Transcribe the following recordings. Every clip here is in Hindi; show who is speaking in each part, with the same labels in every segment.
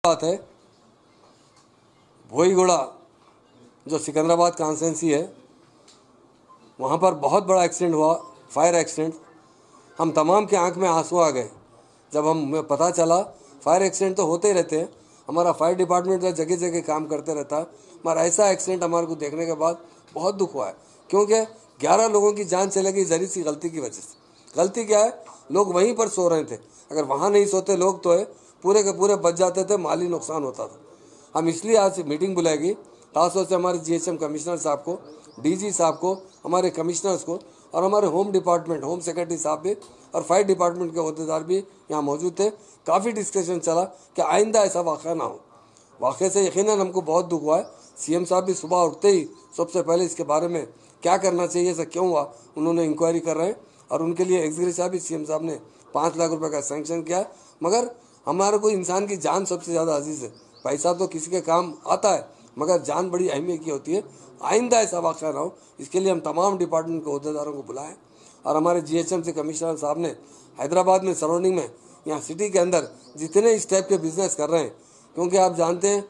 Speaker 1: बात है, भोईगोड़ा जो सिकंदराबाद कॉन्स्टिट्यूंसी है वहाँ पर बहुत बड़ा एक्सीडेंट हुआ, फायर एक्सीडेंट। हम तमाम के आंख में आंसू आ गए जब हमें पता चला। फायर एक्सीडेंट तो होते ही रहते हैं, हमारा फायर डिपार्टमेंट तो जगह जगह काम करते रहता है, मगर ऐसा एक्सीडेंट हमारे को देखने के बाद बहुत दुख हुआ है, क्योंकि 11 लोगों की जान चले गई जरी सी गलती की वजह से। गलती क्या है, लोग वहीं पर सो रहे थे, अगर वहाँ नहीं सोते लोग तो है पूरे के पूरे बच जाते थे, माली नुकसान होता था। हम इसलिए आज मीटिंग बुलाएगी, खासतौर से हमारे जीएचएम कमिश्नर साहब को, डीजी साहब को, हमारे कमिश्नर्स को और हमारे होम डिपार्टमेंट, होम सेक्रेटरी साहब भी और फायर डिपार्टमेंट के अहदेदार भी यहाँ मौजूद थे। काफ़ी डिस्कशन चला कि आइंदा ऐसा वाक़या ना हो। वाक़े से यकीनन हमको बहुत दुख हुआ है। सीएम साहब भी सुबह उठते ही सबसे पहले इसके बारे में क्या करना चाहिए, ऐसा क्यों हुआ, उन्होंने इंक्वायरी कर रहे हैं और उनके लिए एग्जीक्यूटिव साहब भी सीएम साहब ने 5 लाख रुपए का सैंक्शन किया। मगर हमारे को इंसान की जान सबसे ज़्यादा अजीज़ है। पैसा तो किसी के काम आता है, मगर जान बड़ी अहमियत की होती है। आइंदा ऐसा वाक़या ना हो, इसके लिए हम तमाम डिपार्टमेंट के अहदेदारों को बुलाएं और हमारे जीएचएम से कमिश्नर साहब ने हैदराबाद में, सराउंडिंग में, यहाँ सिटी के अंदर जितने इस टाइप के बिजनेस कर रहे हैं, क्योंकि आप जानते हैं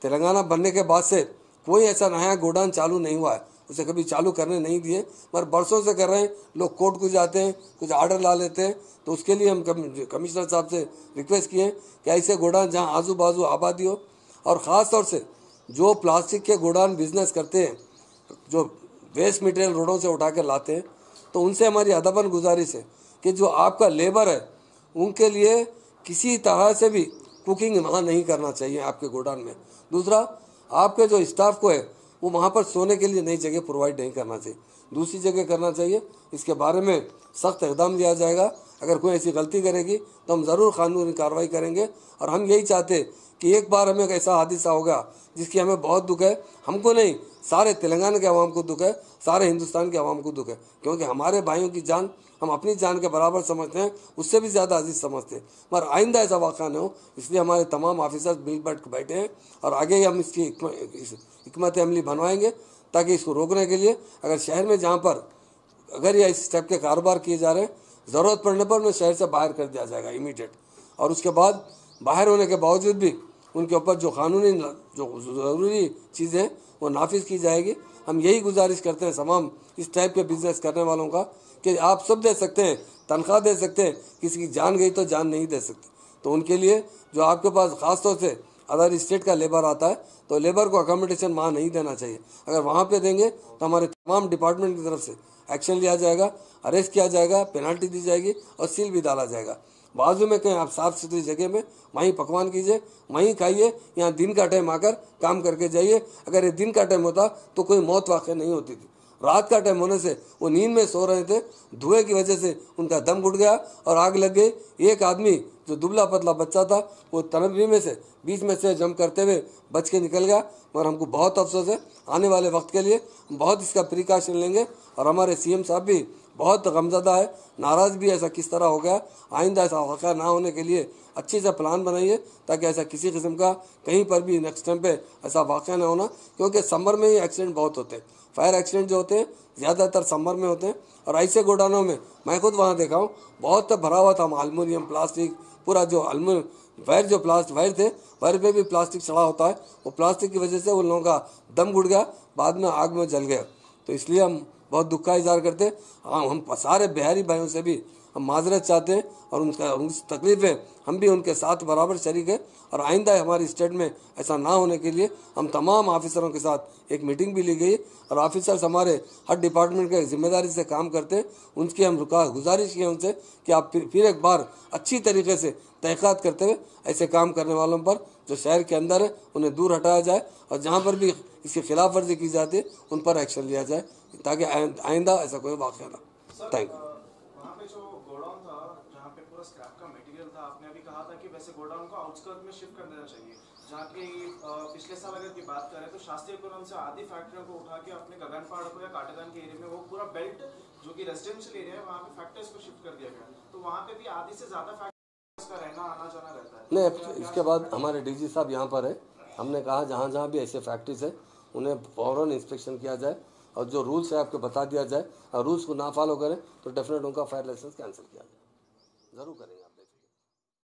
Speaker 1: तेलंगाना बनने के बाद से कोई ऐसा नया गोडाउन चालू नहीं हुआ है, उसे कभी चालू करने नहीं दिए, मगर बरसों से कर रहे हैं। लोग कोर्ट को जाते हैं, कुछ आर्डर ला लेते हैं, तो उसके लिए हम कमिश्नर साहब से रिक्वेस्ट किए कि ऐसे गोडाउन जहां आजू बाजू आबादी हो, और ख़ास तौर से जो प्लास्टिक के गोडाउन बिजनेस करते हैं, जो वेस्ट मटेरियल रोडों से उठा कर लाते हैं, तो उनसे हमारी अदबन गुजारिश है कि जो आपका लेबर है उनके लिए किसी तरह से भी कुकिंग वहाँ नहीं करना चाहिए आपके गोडाउन में। दूसरा, आपके जो स्टाफ को है वो वहाँ पर सोने के लिए नई जगह प्रोवाइड नहीं करना चाहिए, दूसरी जगह करना चाहिए। इसके बारे में सख्त इक़दाम लिया जाएगा। अगर कोई ऐसी गलती करेगी तो हम ज़रूर कानूनी कार्रवाई करेंगे। और हम यही चाहते कि एक बार हमें ऐसा हादसा होगा जिसकी हमें बहुत दुख है, हमको नहीं, सारे तेलंगाना के अवाम को दुख है, सारे हिंदुस्तान के अवाम को दुख है, क्योंकि हमारे भाइयों की जान हम अपनी जान के बराबर समझते हैं, उससे भी ज़्यादा अजीज समझते हैं। मगर आइंदा ऐसा वाक़ा न हो, इसलिए हमारे तमाम ऑफिसर्स मिल बैठे हैं और आगे हम इसकी हिकमत अमली बनवाएंगे, ताकि इसको रोकने के लिए अगर शहर में जहाँ पर अगर ये इस टाइप के कारोबार किए जा रहे हैं, ज़रूरत पड़ने पर उन्हें शहर से बाहर कर दिया जाएगा इमीडिएट। और उसके बाद बाहर होने के बावजूद भी उनके ऊपर जो कानूनी जो ज़रूरी चीज़ें वो नाफिज की जाएगी। हम यही गुजारिश करते हैं तमाम इस टाइप के बिजनेस करने वालों का कि आप सब दे सकते हैं, तनख्वाह दे सकते हैं, किसी की जान गई तो जान नहीं दे सकते। तो उनके लिए जो आपके पास ख़ास तौर से अदर स्टेट का लेबर आता है, तो लेबर को अकोमोडेशन वहाँ नहीं देना चाहिए। अगर वहाँ पे देंगे तो हमारे तमाम डिपार्टमेंट की तरफ से एक्शन लिया जाएगा, अरेस्ट किया जाएगा, पेनल्टी दी जाएगी और सील भी डाला जाएगा। बाजू में कहीं आप साफ सुथरी जगह में वहीं पकवान कीजिए, वहीं खाइए। यहाँ दिन का टाइम आकर काम करके जाइए। अगर ये दिन का टाइम होता तो कोई मौत वाक़ई नहीं होती थी। रात का टाइम होने से वो नींद में सो रहे थे, धुएं की वजह से उनका दम घुट गया और आग लग गई। एक आदमी जो दुबला पतला बच्चा था वो तनबी में से बीच में से जंप करते हुए बच के निकल गया। मगर हमको बहुत अफसोस है, आने वाले वक्त के लिए हम बहुत इसका प्रिकॉशन लेंगे। और हमारे सीएम साहब भी बहुत गमज़दा है, नाराज़ भी, ऐसा किस तरह हो गया। आइंदा ऐसा वाक़या ना होने के लिए अच्छी सा प्लान बनाइए, ताकि ऐसा किसी किस्म का कहीं पर भी नेक्स्ट टाइम पे ऐसा वाक़या ना होना। क्योंकि समर में ही एक्सीडेंट बहुत होते हैं, फायर एक्सीडेंट जो होते हैं ज़्यादातर समर में होते हैं। और ऐसे गोडाउनों में मैं खुद वहाँ देखा हूँ, बहुत भरा हुआ था एल्युमिनियम, प्लास्टिक, पूरा जो वायर, जो प्लास्टिक वायर थे, वायर पे भी प्लास्टिक चढ़ा होता है। वो प्लास्टिक की वजह से उन लोगों का दम घुट गया, बाद में आग में जल गया। तो इसलिए हम बहुत दुख का इज़हार करते हैं। हम सारे बिहारी भाइयों से भी हम माजरत चाहते हैं और उनकी तकलीफ़ें हम भी उनके साथ बराबर शरीक है। और आइंदा हमारी स्टेट में ऐसा ना होने के लिए हम तमाम ऑफिसरों के साथ एक मीटिंग भी ली गई और ऑफिसर्स हमारे हर डिपार्टमेंट के जिम्मेदारी से काम करते हैं। उनकी हम गुजारिश की है उनसे कि आप फिर एक बार अच्छी तरीके से तहक़ीक़ात करते हुए ऐसे काम करने वालों पर जो शहर के अंदर है उन्हें दूर हटाया जाए, और जहाँ पर भी इसकी खिलाफ वर्जी की जाती है उन पर एक्शन लिया जाए, ताकि आइंदा ऐसा कोई वाक़या ना। Thank you.
Speaker 2: वहाँ पे जो गोडाउन था जहाँ पे पूरा स्क्रैप का मटेरियल था, आपने अभी कहा था कि वैसे गोडाउन को आउटस्कर्ट में शिफ्ट कर देना चाहिए। जहाँ की पिछले साल अगर की बात करें तो शास्त्रीपुरम से आधी फैक्ट्रियों को उठा के अपने गगनपहाड़ को या काटागान के एरिया में, वो पूरा बेल्ट जो कि रेजिडेंशियल एरिया है, वहाँ पे फैक्ट्रीज को शिफ्ट कर दिया गया। तो वहाँ पे भी आधी से ज़्यादा फैक्ट्रीज का रहना आना जाना रहता है।
Speaker 1: नहीं, इसके बाद हमारे डीजी साहब यहाँ पर है, हमने कहा जहाँ जहाँ भी ऐसे फैक्ट्रीज है उन्हें फ़ौरन इंस्पेक्शन किया जाए और जो रूल्स है आपको बता दिया जाए, और रूल्स को ना फॉलो करें तो डेफिनेट उनका फायर लाइसेंस कैंसिल किया जाए। ज़रूर करेंगे आप।